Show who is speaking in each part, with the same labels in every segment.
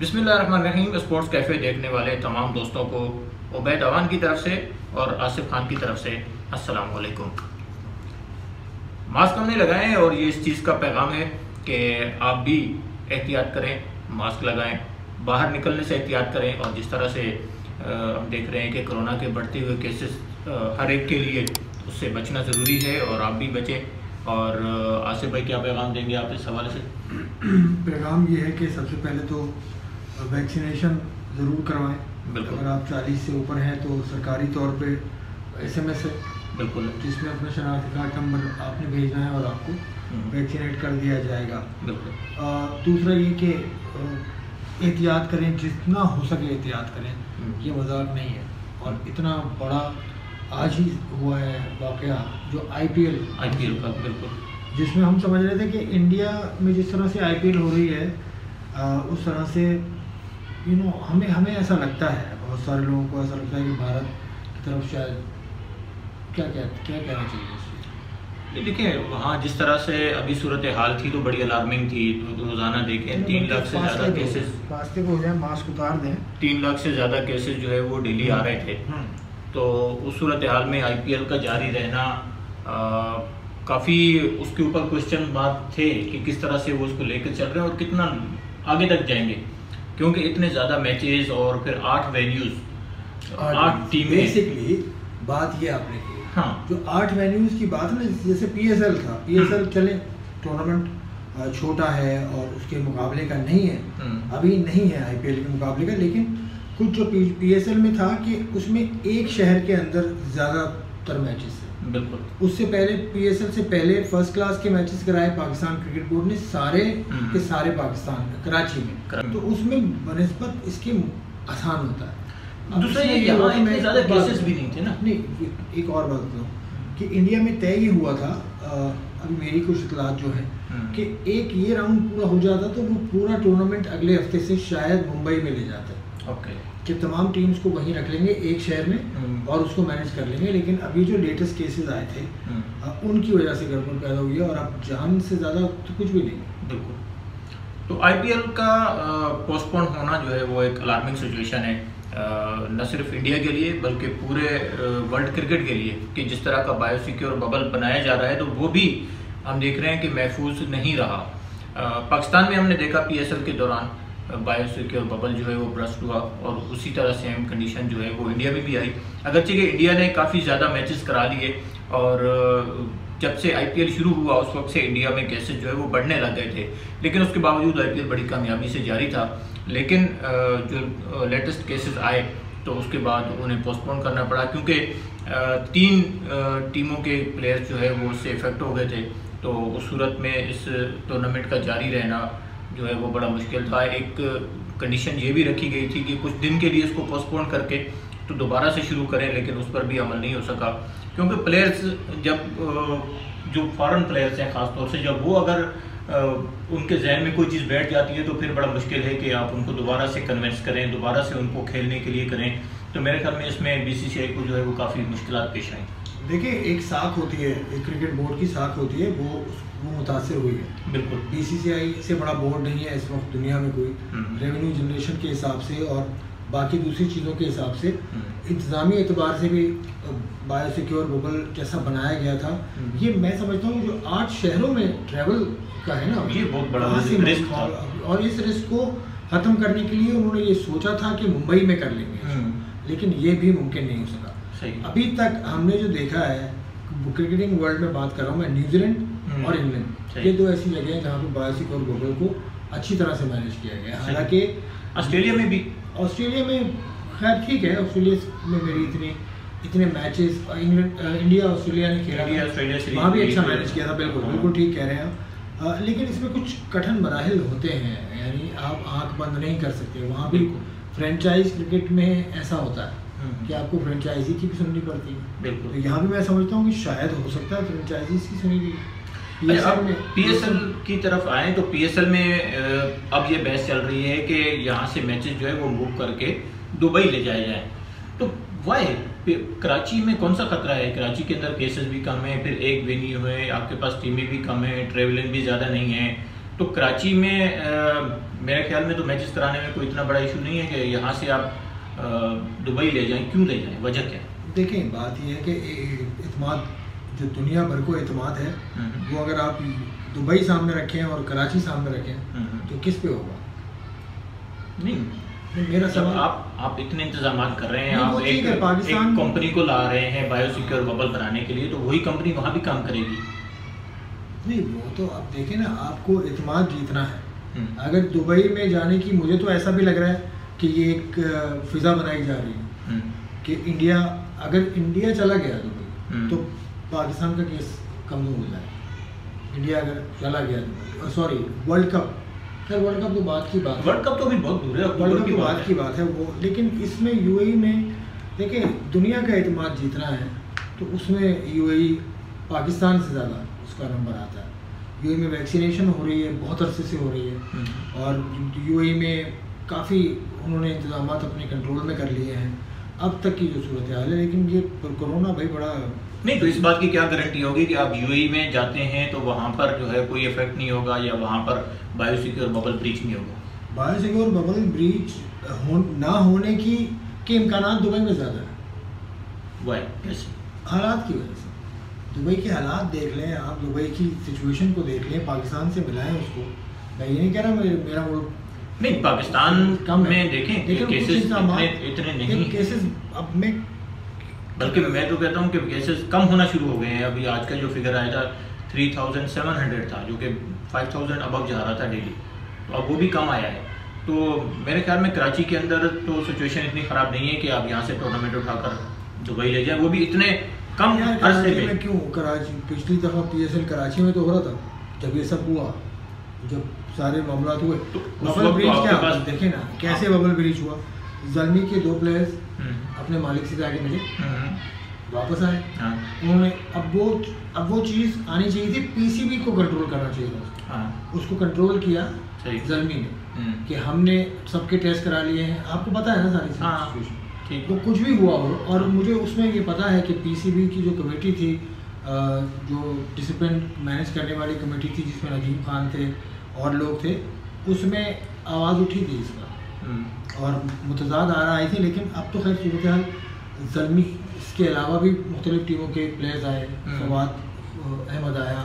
Speaker 1: बिस्मिल्लाहिर्रहमानिर्रहीम। Sports cafe देखने वाले तमाम दोस्तों को उबैद अवान की तरफ से और आसिफ खान की तरफ से अस्सलाम वालेकुम। मास्क हमने लगाएं और ये इस चीज़ का पैगाम है कि आप भी एहतियात करें, मास्क लगाएं, बाहर निकलने से एहतियात करें। और जिस तरह से हम देख रहे हैं कि कोरोना के बढ़ते हुए केसेस हर एक के लिए, उससे बचना ज़रूरी है और आप भी बचें। और आसिफ भाई क्या पैगाम देंगे आप इस हवाले से?
Speaker 2: पैगाम ये है कि सबसे पहले तो वैक्सीनेशन ज़रूर करवाएं।
Speaker 1: बिल्कुल।
Speaker 2: अगर आप 40 से ऊपर हैं तो सरकारी तौर पे SMS है,
Speaker 1: बिल्कुल,
Speaker 2: जिसमें अपना शनाख्ती कार्ड नंबर आपने भेजना है और आपको वैक्सीनेट कर दिया जाएगा।
Speaker 1: बिल्कुल।
Speaker 2: दूसरा ये कि एहतियात करें, जितना हो सके एहतियात करें। ये मजाक नहीं है। और इतना बड़ा आज ही हुआ है वाक़या जो IPL
Speaker 1: का, बिल्कुल,
Speaker 2: जिसमें हम समझ रहे थे कि इंडिया में जिस तरह से IPL हो रही है उस तरह से हमें ऐसा लगता है, बहुत सारे लोगों को ऐसा लगता है कि भारत की तरफ शायद क्या कहना चाहिए।
Speaker 1: देखिए वहाँ जिस तरह से अभी सूरत हाल थी तो बड़ी अलार्मिंग थी। तो रोज़ाना देखें 3 लाख से ज़्यादा केसेस,
Speaker 2: रास्ते पे हो जाए, मास्क उतार दें।
Speaker 1: 3 लाख से ज़्यादा केसेस जो है वो डेली आ रहे थे। तो उस सूरत हाल में IPL का जारी रहना काफ़ी उसके ऊपर क्वेश्चन मार्क थे कि किस तरह से वो उसको लेकर चल रहे हैं और कितना आगे तक जाएंगे, क्योंकि इतने ज़्यादा मैचेस और फिर 8 वेन्यूज़, 8 टीमें।
Speaker 2: बेसिकली बात ये आपने की,
Speaker 1: हाँ,
Speaker 2: जो 8 वेन्यूज़ की बात है ना, जैसे PSL था, PSL चले टूर्नामेंट छोटा है और उसके मुकाबले का नहीं है, अभी नहीं है IPL के मुकाबले का। लेकिन कुछ जो PSL में था कि उसमें एक शहर के अंदर ज़्यादातर मैचेस थे।
Speaker 1: बिल्कुल।
Speaker 2: उससे पहले PSL से पहले फर्स्ट क्लास के मैचेस कराए पाकिस्तान क्रिकेट बोर्ड ने, सारे के सारे पाकिस्तान कराची में, तो उसमें बनस्बत इसके आसान होता है।
Speaker 1: दूसरा ये यहाँ इतने ज़्यादा केसेस भी नहीं थे ना।
Speaker 2: नहीं, एक और बात बताऊँ कि इंडिया में तय ये हुआ था, अभी मेरी कुछ इतलात जो है कि एक ये राउंड पूरा हो जाता तो वो पूरा टूर्नामेंट अगले हफ्ते से शायद मुंबई में ले जाते।
Speaker 1: ओके।
Speaker 2: कि तमाम टीम्स को वहीं रख लेंगे एक शहर में और उसको मैनेज कर लेंगे। लेकिन अभी जो लेटेस्ट केसेस आए थे उनकी वजह से गड़बड़ पैदा हुई है और अब जान से ज़्यादा तो कुछ भी नहीं।
Speaker 1: बिल्कुल। तो IPL का पोस्टपोन होना जो है वो एक अलार्मिंग सिचुएशन है, न सिर्फ इंडिया के लिए बल्कि पूरे वर्ल्ड क्रिकेट के लिए, कि जिस तरह का बायोसिक्योर बबल बनाया जा रहा है तो वो भी हम देख रहे हैं कि महफूज नहीं रहा। पाकिस्तान में हमने देखा PSL के दौरान बायोसिक्योर बबल जो है वो ब्रस्ट हुआ और उसी तरह सेम कंडीशन जो है वो इंडिया में भी आई। अगरचे कि इंडिया ने काफ़ी ज़्यादा मैचेस करा लिए और जब से IPL शुरू हुआ उस वक्त से इंडिया में केसेस जो है वो बढ़ने लग गए थे, लेकिन उसके बावजूद IPL बड़ी कामयाबी से जारी था। लेकिन जो लेटेस्ट केसेस आए तो उसके बाद उन्हें पोस्टपोन करना पड़ा, क्योंकि 3 टीमों के प्लेयर्स जो है वो उससे इफेक्ट हो गए थे। तो उस सूरत में इस टूर्नामेंट का जारी रहना जो है वो बड़ा मुश्किल था। एक कंडीशन ये भी रखी गई थी कि कुछ दिन के लिए इसको पोस्टपोन करके तो दोबारा से शुरू करें, लेकिन उस पर भी अमल नहीं हो सका, क्योंकि प्लेयर्स जब जो फॉरेन प्लेयर्स हैं ख़ास तौर से, जब वो अगर उनके जहन में कोई चीज़ बैठ जाती है तो फिर बड़ा मुश्किल है कि आप उनको दोबारा से कन्विंस करें, दोबारा से उनको खेलने के लिए करें। तो मेरे ख्याल में इसमें BCCI को जो है वो काफ़ी मुश्किलात पेश आई।
Speaker 2: देखिए, एक साख होती है, एक क्रिकेट बोर्ड की साख होती है, वो मुतासर हुई है।
Speaker 1: बिल्कुल।
Speaker 2: BCCI से बड़ा बोर्ड नहीं है इस वक्त दुनिया में कोई, रेवेन्यू जनरेशन के हिसाब से और बाकी दूसरी चीज़ों के हिसाब से, इंतज़ामी एतबार से भी बायोसिक्योर बबल जैसा बनाया गया था। ये मैं समझता हूँ जो 8 शहरों में ट्रैवल का है ना, ये बहुत बड़ा रिस्क था और इस रिस्क को ख़त्म करने के लिए उन्होंने ये सोचा था कि मुंबई में कर लेंगे, लेकिन ये भी मुमकिन नहीं हो सका। अभी तक हमने जो देखा है क्रिकेटिंग वर्ल्ड में, बात कर रहा हूँ मैं, न्यूजीलैंड और इंग्लैंड, ये 2 ऐसी जगह हैं जहाँ पे बायोसिक्योर बबल को अच्छी तरह से मैनेज किया गया। हालांकि ऑस्ट्रेलिया में खैर ठीक है, ऑस्ट्रेलिया में मेरी इतने मैचेस इंडिया ऑस्ट्रेलिया ने खेला, वहाँ भी अच्छा मैनेज किया था। बिल्कुल ठीक कह रहे हैं। लेकिन इसमें कुछ कठिन मराहिल होते हैं, यानी आप आंख बंद नहीं कर सकते। वहाँ भी फ्रेंचाइज क्रिकेट में ऐसा होता है कि आपको फ्रेंचाइजी की भी सुननी पड़ती है। बिल्कुल। तो यहाँ भी मैं समझता हूँ कि शायद हो सकता है फ्रेंचाइजीज की सुनी गई।
Speaker 1: PSL की तरफ आए तो PSL में अब ये बहस चल रही है कि यहाँ से मैचेस जो है वो मूव करके दुबई ले जाए जाए। तो वाई कराची में कौन सा खतरा है? कराची के अंदर केसेस भी कम है, फिर एक वेन्यू है, आपके पास टीमें भी कम है, ट्रेवलिंग भी ज़्यादा नहीं है, तो कराची में मेरे ख्याल में तो मैचेस कराने में कोई इतना बड़ा इशू नहीं है कि यहाँ से आप दुबई ले जाएं, क्यों ले जाएं, वजह क्या है?
Speaker 2: देखें, बात यह है कि एतमाद जो दुनिया भर को एतमाद है वो अगर आप दुबई सामने रखें और कराची सामने रखें तो किस पे होगा?
Speaker 1: नहीं,
Speaker 2: मेरा सवाल,
Speaker 1: आप इतने इंतजाम कर रहे हैं, आप एक कंपनी को ला रहे हैं बायोसिक्योर बबल बनाने के लिए, तो वही कंपनी वहाँ भी काम करेगी।
Speaker 2: नहीं, वो तो आप देखें ना, आपको एतमाद जीतना है। अगर दुबई में जाने की, मुझे तो ऐसा भी लग रहा है कि ये एक फिजा बनाई जा रही है कि इंडिया, अगर इंडिया चला गया दुबई तो पाकिस्तान का केस कमजोर हो जाए। इंडिया अगर चला गया दुबई, सॉरी वर्ल्ड कप, खैर वर्ल्ड कप तो बात की बात है,
Speaker 1: वर्ल्ड कप तो अभी बहुत दूर है,
Speaker 2: वर्ल्ड कप की बात की बात है वो, लेकिन इसमें यूएई में देखिए दुनिया का एतमाद जीतना है तो उसमें यूएई पाकिस्तान से ज़्यादा उसका नंबर आता है। यूएई में वैक्सीनेशन हो रही है, बहुत अरसे से हो रही है, और यूएई में काफ़ी उन्होंने इंतजाम अपने कंट्रोल में कर लिए हैं अब तक की जो सूरत हाल है। लेकिन ये कोरोना भाई बड़ा
Speaker 1: नहीं, तो इस बात की क्या गारंटी होगी कि आप यूएई में जाते हैं तो वहाँ पर जो है कोई इफेक्ट नहीं होगा, या वहाँ पर बायोसिक्योर बबल ब्रीच नहीं होगा?
Speaker 2: बायोसिक्योर बबल ब्रीच ना होने की के इम्कानात दुबई में ज़्यादा है।
Speaker 1: वाई? कैसे?
Speaker 2: हालात की वजह से। दुबई के हालात देख लें आप, दुबई की सिचुएशन को देख लें, पाकिस्तान से मिलाएं उसको। मैं ये नहीं कह रहा मेरा मुल्क
Speaker 1: नहीं, पाकिस्तान कम में देखें केसेस इतने नहीं,
Speaker 2: केसेस अब में,
Speaker 1: बल्कि मैं तो कहता हूँ कि केसेस कम होना शुरू हो गए हैं। अभी आज का जो फिगर आया था 3700 था, जो कि 5000 अबव जा रहा था डेली, तो अब वो भी कम आया है। तो मेरे ख्याल में कराची के अंदर तो सिचुएशन इतनी ख़राब नहीं है कि आप यहाँ से टूर्नामेंट उठाकर दुबई ले जाएं, वो भी इतने कम अरसे में।
Speaker 2: क्यों कराची, पिछली दफ़ा PSL कराची में तो हो रहा था जब ये सब हुआ, जब सारे मामला हुए तो बबल ब्रीच क्या देखे ना, कैसे बबल ब्रीच हुआ। ज़ल्मी के 2 प्लेयर्स अपने मालिक से जाके मिले, वापस आए, उन्होंने अब वो चीज़ आनी चाहिए थी, पीसीबी को कंट्रोल करना चाहिए था, उसको कंट्रोल किया ज़ल्मी ने कि हमने सबके टेस्ट करा लिए हैं। आपको पता है ना सारी सिचुएशन, तो कुछ भी हुआ हो। और मुझे उसमें ये पता है कि पीसीबी की जो कमेटी थी, जो डिसिप्लिन मैनेज करने वाली कमेटी थी जिसमें नदीम खान थे और लोग थे, उसमें आवाज़ उठी थी इस पर और मुतजाद आ रहा आई थी। लेकिन अब तो खैर सूरत हाल, ज़ल्मी इसके अलावा भी मुख्तलिफ टीमों के प्लेयर्स आए, फवाद अहमद आया,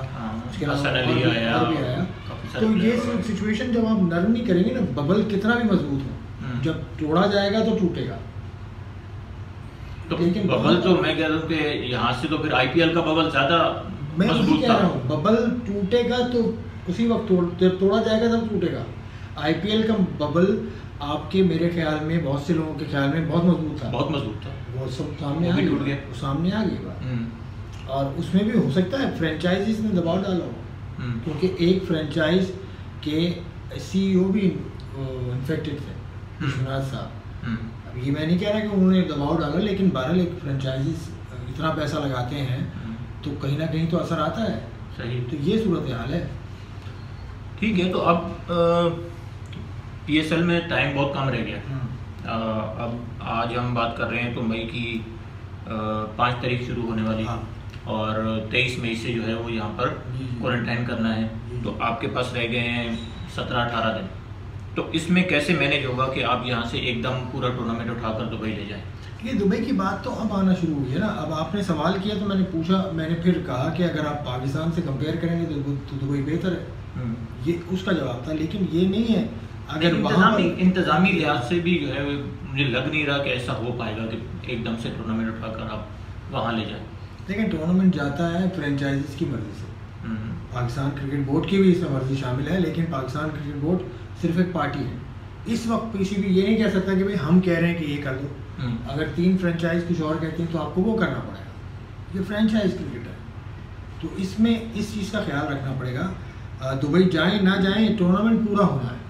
Speaker 2: उसके अलावा और भी आया। तो ये सिचुएशन जब आप नर्म नहीं करेंगे ना, बबल कितना भी मजबूत हो, जब तोड़ा जाएगा तो टूटेगा।
Speaker 1: तो लेकिन बबल तो मैं कह रहा हूँ कि यहाँ से तो फिर आईपीएल का बबल ज़्यादा मजबूत
Speaker 2: कह रहा हूँ, बबल टूटेगा तो उसी वक्त जब तोड़ा जाएगा तब टूटेगा। आईपीएल का बबल आपके, मेरे ख्याल में, बहुत से लोगों के ख्याल में बहुत मजबूत था, वो सब सामने आ गया, सामने आ गई बात। और उसमें भी हो सकता है फ्रेंचाइजीज ने दबाव डाला हो, क्योंकि एक फ्रेंचाइज के CEO भी इन्फेक्टेड थे, विश्वनाथ साहब। अब ये मैं नहीं कह रहा कि उन्होंने दबाव डाला, लेकिन बहरहाल एक फ्रेंचाइजीज इतना पैसा लगाते हैं तो कहीं ना कहीं तो असर आता है।
Speaker 1: सही,
Speaker 2: तो ये सूरत हाल है।
Speaker 1: ठीक है, तो अब PSL में टाइम बहुत कम रह गया। अब आज हम बात कर रहे हैं तो मई की 5 तारीख शुरू होने वाली है, और 23 मई से जो है वो यहाँ पर क्वारंटाइन करना है। तो आपके पास रह गए हैं 17-18 दिन। तो इसमें कैसे मैनेज होगा कि आप यहाँ से एकदम पूरा टूर्नामेंट उठाकर दुबई ले जाएं?
Speaker 2: ये दुबई की बात तो अब आना शुरू हुई है ना। अब आपने सवाल किया तो मैंने पूछा, मैंने फिर कहा कि अगर आप पाकिस्तान से कंपेयर करेंगे तो दुबई बेहतर है, ये उसका जवाब था। लेकिन ये नहीं है, अगर
Speaker 1: इंतजामी लिहाज से भी जो है मुझे लग नहीं रहा कि ऐसा हो पाएगा कि एकदम से टूर्नामेंट उठाकर आप वहाँ ले जाएं।
Speaker 2: लेकिन टूर्नामेंट जाता है फ्रेंचाइजीज की मर्जी से, पाकिस्तान क्रिकेट बोर्ड की भी इसमें मर्जी शामिल है, लेकिन पाकिस्तान क्रिकेट बोर्ड सिर्फ एक पार्टी है। इस वक्त PCB ये नहीं कह सकता कि भाई हम कह रहे हैं कि ये कर दो, अगर 3 फ्रेंचाइज कुछ और कहते हैं तो आपको वो करना पड़ेगा। ये फ्रेंचाइज क्रिकेट है, तो इसमें इस चीज़ का ख्याल रखना पड़ेगा। दुबई जाएं ना जाएं, टूर्नामेंट पूरा होना है।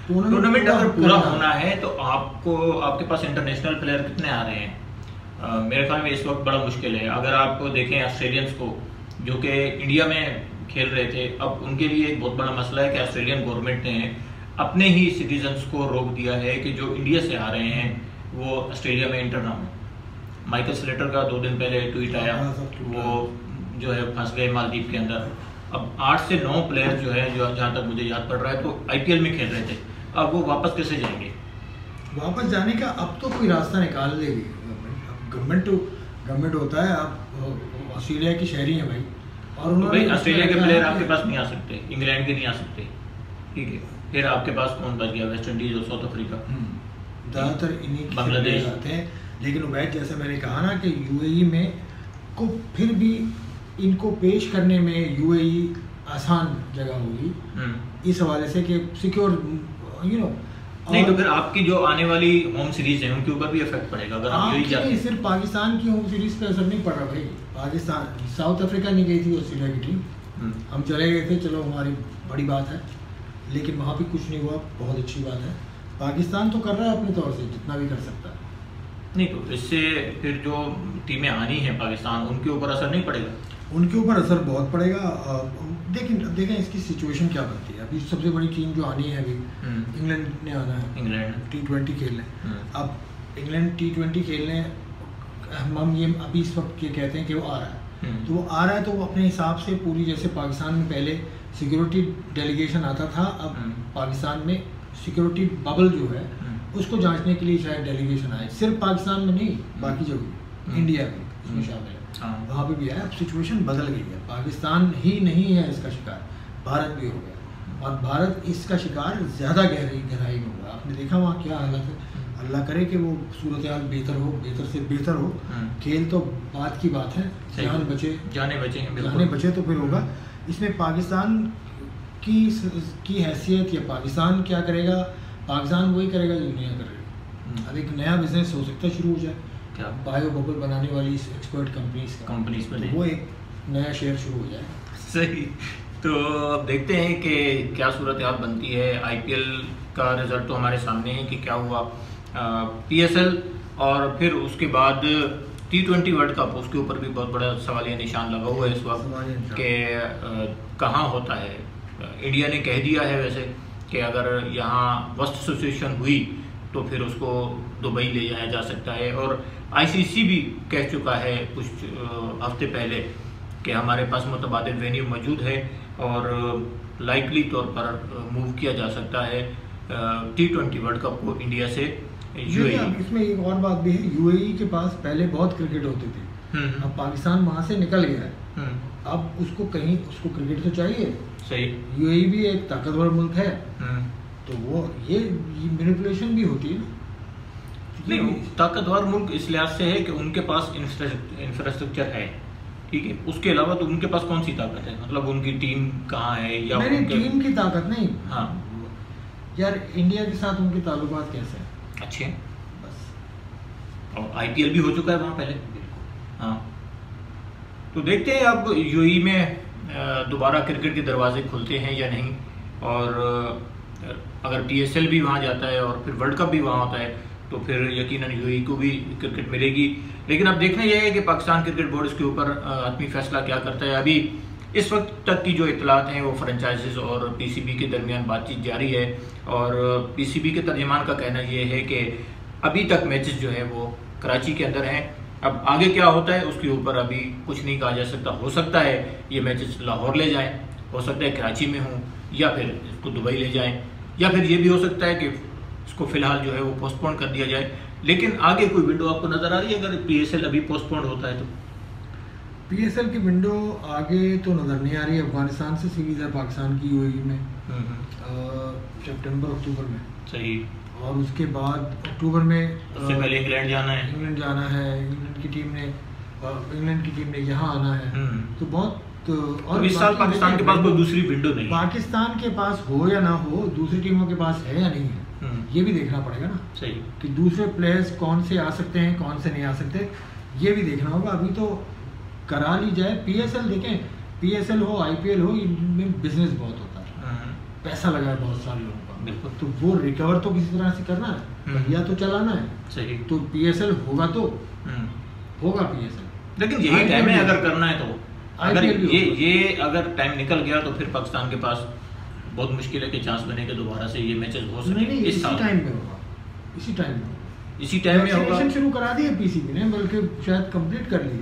Speaker 1: टूर्नामेंट अगर पूरा होना है तो आपको, आपके पास इंटरनेशनल प्लेयर कितने आ रहे हैं? मेरे ख्याल में इस वक्त बड़ा मुश्किल है। अगर आप देखें ऑस्ट्रेलियंस को जो कि इंडिया में खेल रहे थे, अब उनके लिए एक बहुत बड़ा मसला है कि ऑस्ट्रेलियन गवर्नमेंट ने अपने ही सिटीजन्स को रोक दिया है कि जो इंडिया से आ रहे हैं वो ऑस्ट्रेलिया में इंटर ना हो। माइकल स्लेटर का 2 दिन पहले ट्वीट आया, वो जो है फंस गए मालदीव के अंदर। अब 8 से 9 प्लेयर जो है, जो जहाँ तक मुझे याद पड़ रहा है, तो IPL में खेल रहे थे। अब वो वापस कैसे जाएंगे?
Speaker 2: वापस जाने का अब तो कोई रास्ता निकाल लेगी गवर्नमेंट। गवर्नमेंट होता है, आप ऑस्ट्रेलिया की शहरी हैं भाई, और
Speaker 1: तो भाई ऑस्ट्रेलिया के प्लेयर आपके पास नहीं आ सकते, इंग्लैंड के नहीं आ सकते, ठीक है, फिर आपके पास कौन बच गया? वेस्ट इंडीज और साउथ अफ्रीका,
Speaker 2: ज़्यादातर इन्हीं
Speaker 1: बांग्लादेश
Speaker 2: आते हैं। लेकिन उबैद, जैसे मैंने कहा ना कि UAE में को फिर भी इनको पेश करने में UAE आसान जगह होगी इस हवाले से कि सिक्योर
Speaker 1: नहीं, तो फिर आपकी जो आने वाली होम सीरीज है उनके ऊपर भी इफेक्ट पड़ेगा अगर आप UAE जाते हैं।
Speaker 2: सिर्फ पाकिस्तान की होम सीरीज पे असर नहीं पड़ रहा भाई। पाकिस्तान साउथ अफ्रीका नहीं गई थी ऑस्ट्रेलिया की टीम, हम चले गए थे, चलो हमारी बड़ी बात है, लेकिन वहाँ भी कुछ नहीं हुआ, बहुत अच्छी बात है। पाकिस्तान तो कर रहा है अपने तौर से जितना भी कर सकता है।
Speaker 1: नहीं, तो इससे फिर जो टीमें आनी है पाकिस्तान, उनके ऊपर असर नहीं पड़ेगा?
Speaker 2: उनके ऊपर असर बहुत पड़ेगा। देखें इसकी सिचुएशन क्या बनती है। अभी सबसे बड़ी टीम जो आनी है अभी इंग्लैंड ने आना है,
Speaker 1: इंग्लैंड
Speaker 2: T20 खेलने। अब इंग्लैंड T20 खेलने, हम ये अभी इस वक्त ये कहते हैं कि वो आ रहा है, तो वो आ रहा है तो वो अपने हिसाब से पूरी, जैसे पाकिस्तान में पहले सिक्योरिटी डेलीगेशन आता था, अब पाकिस्तान में सिक्योरिटी बबल जो है उसको जांचने के लिए शायद डेलीगेशन आए, सिर्फ पाकिस्तान में नहीं, बाकी जगह इंडिया में इसमें शामिल है, वहाँ पे भी है। अब सिचुएशन बदल गई है, पाकिस्तान ही नहीं है इसका शिकार, भारत भी हो गया, और भारत इसका शिकार ज़्यादा गहराई में हुआ। आपने देखा वहाँ क्या हालत है। अल्लाह करे कि वो सूरत हाल बेहतर हो, बेहतर से बेहतर हो। खेल तो बात की बात है, जाने बचे तो फिर होगा। इसमें पाकिस्तान की हैसियत, या पाकिस्तान क्या करेगा, पाकिस्तान वही करेगा जो दुनिया कर रही है। अब एक नया बिजनेस हो सकता है शुरू हो जाए, क्या बायो बबल बनाने वाली एक्सपर्ट कंपनीज में, तो वो एक नया शेयर शुरू हो जाए।
Speaker 1: सही, तो अब देखते हैं कि क्या सूरत हाल बनती है। IPL का रिजल्ट तो हमारे सामने है कि क्या हुआ। PSL और फिर उसके बाद T20 वर्ल्ड कप, उसके ऊपर भी बहुत बड़ा सवालिया निशान लगा हुआ है इस वक्त कि कहाँ होता है। इंडिया ने कह दिया है वैसे कि अगर यहाँ वर्स्ट सिचुएशन हुई तो फिर उसको दुबई ले जाया जा सकता है, और ICC भी कह चुका है कुछ हफ्ते पहले कि हमारे पास मुतबादिल वेन्यू मौजूद है और लाइकली तौर पर मूव किया जा सकता है T20 वर्ल्ड कप को इंडिया से UAE।
Speaker 2: इसमें एक और बात भी है, UAE के पास पहले बहुत क्रिकेट होते थे, अब पाकिस्तान वहाँ से निकल गया है, अब उसको क्रिकेट तो चाहिए।
Speaker 1: सही,
Speaker 2: UAE भी एक ताकतवर मुल्क है, तो वो ये मैनिपुलेशन भी होती है ना।
Speaker 1: नहीं, ताकतवर मुल्क इस लिहाज से है कि उनके पास इंफ्रास्ट्रक्चर है, ठीक है, उसके अलावा तो उनके पास कौन सी ताकत है? मतलब उनकी टीम कहाँ है? या
Speaker 2: नहीं, टीम की ताकत नहीं।
Speaker 1: हाँ
Speaker 2: यार, इंडिया के साथ उनके ताल्लुकात कैसे हैं?
Speaker 1: अच्छे हैं बस, और IPL भी हो चुका है वहाँ पहले। हाँ, तो देखते हैं अब UAE में दोबारा क्रिकेट के दरवाजे खुलते हैं या नहीं, और अगर PSL भी वहाँ जाता है और फिर वर्ल्ड कप भी वहाँ होता है तो फिर यकीनन UAE को भी क्रिकेट मिलेगी। लेकिन अब देखना यह है कि पाकिस्तान क्रिकेट बोर्ड इसके ऊपर आत्मी फैसला क्या करता है। अभी इस वक्त तक की जो इतलात हैं वो फ्रेंचाइजीज और PCB के दरमियान बातचीत जारी है, और PCB के तर्जमान का कहना यह है कि अभी तक मैचेस जो है वो कराची के अंदर हैं। अब आगे क्या होता है उसके ऊपर अभी कुछ नहीं कहा जा सकता। हो सकता है ये मैचेस लाहौर ले जाएं, हो सकता है कराची में हों, या फिर इसको दुबई ले जाएं, या फिर ये भी हो सकता है कि इसको फिलहाल जो है वो पोस्टपोन कर दिया जाए। लेकिन आगे कोई विंडो आपको नज़र आ रही है अगर PSL अभी पोस्टपोन होता है तो?
Speaker 2: PSL की विंडो आगे तो नज़र नहीं आ रही है। अफगानिस्तान से सीरीज़ है पाकिस्तान की UAE में सितंबर अक्टूबर में।
Speaker 1: सही,
Speaker 2: और उसके बाद अक्टूबर में
Speaker 1: उससे पहले इंग्लैंड जाना है। इंग्लैंड
Speaker 2: की टीम ने यहाँ आना है, तो बहुत
Speaker 1: और इस साल पाकिस्तान के पास कोई दूसरी विंडो नहीं।
Speaker 2: पाकिस्तान के पास हो या ना हो, दूसरी टीमों के पास है या नहीं है, ये भी देखना पड़ेगा ना।
Speaker 1: सही,
Speaker 2: कि दूसरे प्लेयर्स कौन से आ सकते हैं, कौन से नहीं आ सकते, ये भी देखना होगा। अभी तो करा ली जाए। PSL देखें, PSL हो IPL हो, इनमें बिजनेस बहुत होता है, पैसा लगा है बहुत सारे लोगों का,
Speaker 1: बिल्कुल,
Speaker 2: तो वो रिकवर तो किसी तरह से करना है, या तो चलाना है।
Speaker 1: सही,
Speaker 2: तो PSL होगा तो होगा PSL,
Speaker 1: लेकिन यही टाइम है अगर करना है तो। अगर ये अगर टाइम निकल गया तो फिर पाकिस्तान के पास बहुत मुश्किल है कि चांस बने कि दोबारा से ये मैचेस हो सके।
Speaker 2: इसी टाइम में होगा, इसी टाइम में होगा। शुरू करा दिया PCB ने, बल्कि शायद कंप्लीट कर लिए।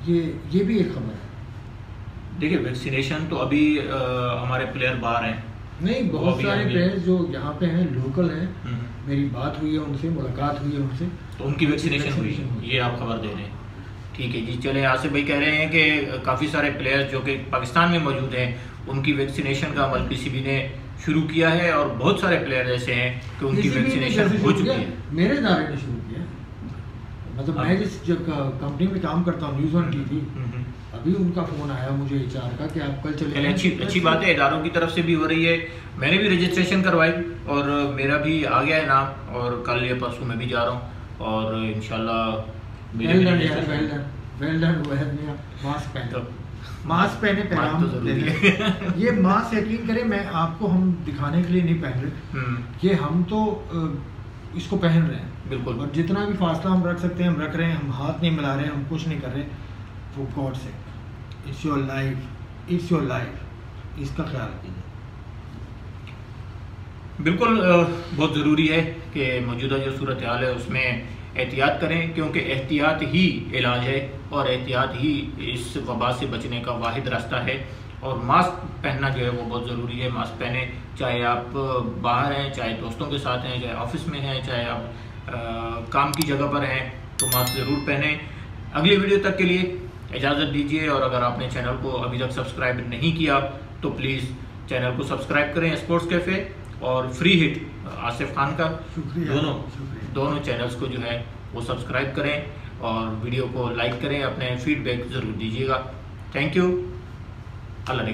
Speaker 2: ये भी एक खबर है।
Speaker 1: देखिए वैक्सीनेशन तो अभी हमारे प्लेयर बाहर हैं,
Speaker 2: नहीं बहुत सारे प्लेयर्स जो यहाँ पे हैं लोकल हैं, मेरी बात हुई है उनसे, मुलाकात हुई है उनसे,
Speaker 1: तो उनकी वैक्सीनेशन हुई, ये आप खबर दे रहे हैं। ठीक है जी, चले आसिफ भाई कह रहे हैं कि काफ़ी सारे प्लेयर्स जो कि पाकिस्तान में मौजूद हैं उनकी वैक्सीनेशन का अमल पीसीबी ने शुरू किया है और बहुत सारे प्लेयर ऐसे हैं कि उनकी वैक्सीनेशन हो चुकी है।
Speaker 2: मेरे इदारे ने शुरू किया, मतलब मैं जिस कंपनी में काम करता हूँ न्यूज़ ऑन टीवी, अभी उनका फ़ोन आया मुझे एचआर का कि आप कल चले।
Speaker 1: अच्छी बात है, इदारों की तरफ से भी हो रही है। मैंने भी रजिस्ट्रेशन करवाई और मेरा भी आ गया है नाम, और कल या परसों मैं भी जा रहा हूँ और इंशाल्लाह
Speaker 2: मास्क पहने पैगाम
Speaker 1: तो जरूरी है।
Speaker 2: ये मास्क यकीन करें मैं आपको, हम दिखाने के लिए नहीं पहन रहे, ये हम तो इसको पहन रहे हैं
Speaker 1: बिल्कुल,
Speaker 2: और जितना भी फासला हम रख सकते हैं हम रख रहे हैं, हम हाथ नहीं मिला रहे हैं, हम कुछ नहीं कर रहे, वो गॉड से it's your life, it's your life, इसका ख्याल रखिए।
Speaker 1: बिल्कुल बहुत ज़रूरी है कि मौजूदा जो सूरत हाल है उसमें एहतियात करें, क्योंकि एहतियात ही इलाज है और एहतियात ही इस वबा से बचने का वाहिद रास्ता है। और मास्क पहनना जो है वो बहुत ज़रूरी है। मास्क पहने, चाहे आप बाहर हैं, चाहे दोस्तों के साथ हैं, चाहे ऑफिस में हैं, चाहे आप काम की जगह पर हैं, तो मास्क ज़रूर पहने। अगली वीडियो तक के लिए इजाज़त दीजिए, और अगर आपने चैनल को अभी तक सब्सक्राइब नहीं किया तो प्लीज़ चैनल को सब्सक्राइब करें। स्पोर्ट्स कैफ़े और फ्री हिट आसिफ खान का दोनों चैनल्स को जो है वो सब्सक्राइब करें और वीडियो को लाइक करें, अपने फीडबैक ज़रूर दीजिएगा। थैंक यू, अल्लाह ने